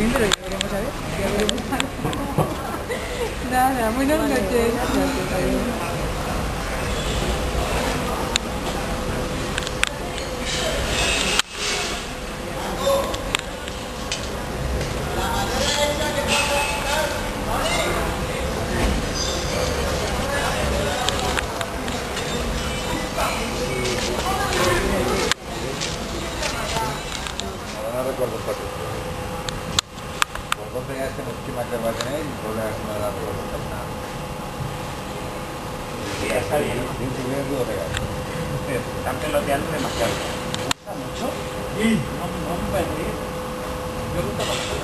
Pero ya veremos a ver. Ya veremos a ver. Nada, buenas noches. No recuerdo el papel. Vos tenías que muchísimas que va a tener y problemas no la recuerdo nada. Sí, ya está bien. Sí, sí, bien, todo regalo. Están peloteando demasiado. ¿Me gusta mucho? Sí. No, no me puedes ir. Me gusta bastante.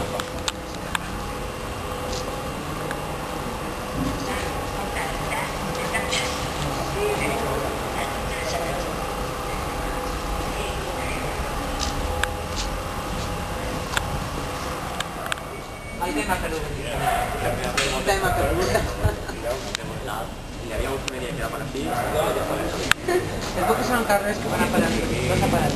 Hay tema pregunta. Tema pregunta. Y habíamos media que era para ti. Después que son carreras que van a parar. Vas a parar.